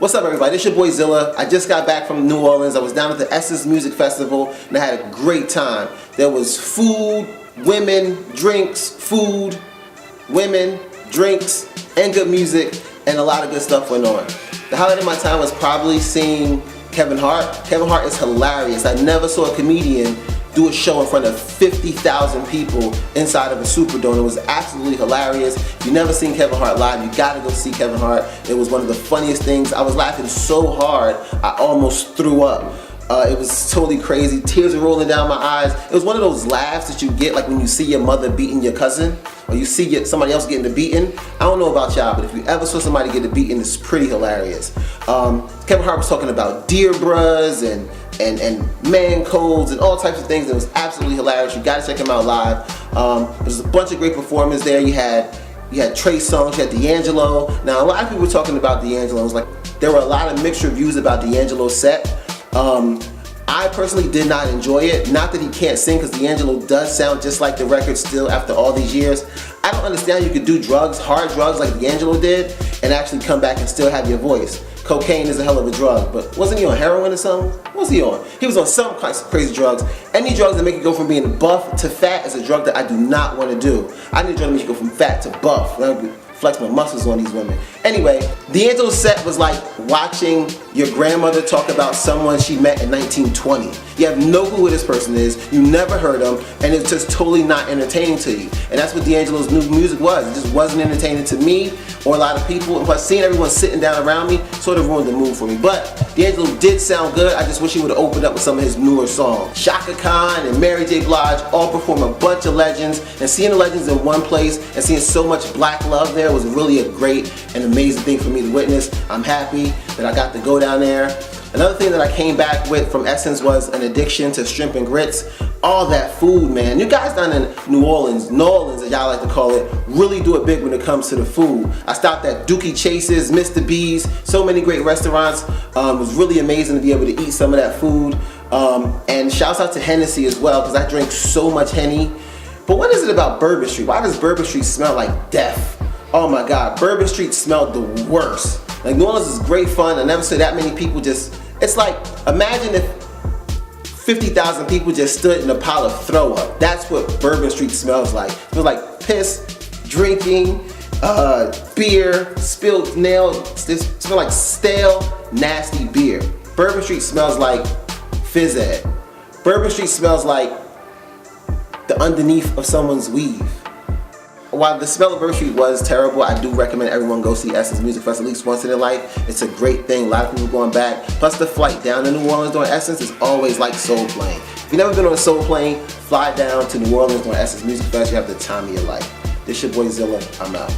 What's up, everybody? It's your boy Xilla. I just got back from New Orleans. I was down at the Essence Music Festival and I had a great time. There was food, women, drinks, food, women, drinks, and good music, and a lot of good stuff went on. The highlight of my time was probably seeing Kevin Hart. Kevin Hart is hilarious. I never saw a comedian do a show in front of 50,000 people inside of a Superdome. It was absolutely hilarious. If you've never seen Kevin Hart live, you gotta go see Kevin Hart. It was one of the funniest things. I was laughing so hard, I almost threw up. It was totally crazy. Tears were rolling down my eyes. It was one of those laughs that you get like when you see your mother beating your cousin, or you see somebody else getting the beating. I don't know about y'all, but if you ever saw somebody get the beating, it's pretty hilarious. Kevin Hart was talking about deer bras and man codes and all types of things. It was absolutely hilarious. You gotta check him out live. There's a bunch of great performers there. You had Trey Songz, you had DAngelo. Now a lot of people were talking about DAngelo. It was like there were a lot of mixed reviews about DAngelo's set. I personally did not enjoy it. Not that he can't sing, because DAngelo does sound just like the record still after all these years. I don't understand you could do drugs, hard drugs like DAngelo did, and actually come back and still have your voice. Cocaine is a hell of a drug, but wasn't he on heroin or something? What was he on? He was on some crazy drugs. Any drugs that make you go from being buff to fat is a drug that I do not want to do. I need a drug that makes you go from fat to buff. Flex my muscles on these women. Anyway, DAngelo's set was like watching your grandmother talk about someone she met in 1920. You have no clue who this person is, you never heard them, and it's just totally not entertaining to you. And that's what DAngelo's new music was. It just wasn't entertaining to me or a lot of people. And plus, seeing everyone sitting down around me sort of ruined the mood for me. But DAngelo did sound good. I just wish he would have opened up with some of his newer songs. Shaka Khan and Mary J. Blige all perform a bunch of legends, and seeing the legends in one place and seeing so much black love there was really a great and amazing thing for me to witness. I'm happy that I got to go down there. Another thing that I came back with from Essence was an addiction to shrimp and grits. All that food, man. You guys down in New Orleans, as y'all like to call it, really do it big when it comes to the food. I stopped at Dookie Chase's, Mr. B's, so many great restaurants. It was really amazing to be able to eat some of that food. And shouts out to Hennessy as well, because I drink so much Henny. But what is it about Bourbon Street? Why does Bourbon Street smell like death? Oh my God, Bourbon Street smelled the worst. Like, New Orleans is great fun. I never saw that many people it's like, imagine if 50,000 people just stood in a pile of throw up. That's what Bourbon Street smells like. It smells like piss, drinking, beer, spilled nails. It smells like stale, nasty beer. Bourbon Street smells like Phys Ed. Bourbon Street smells like the underneath of someone's weave. While the smell of Bourbon Street was terrible, I do recommend everyone go see Essence Music Fest at least once in their life. It's a great thing. A lot of people going back. Plus, the flight down to New Orleans during Essence is always like soul plane. If you've never been on a soul plane, fly down to New Orleans during Essence Music Fest. You have the time of your life. This your boy Xilla. I'm out.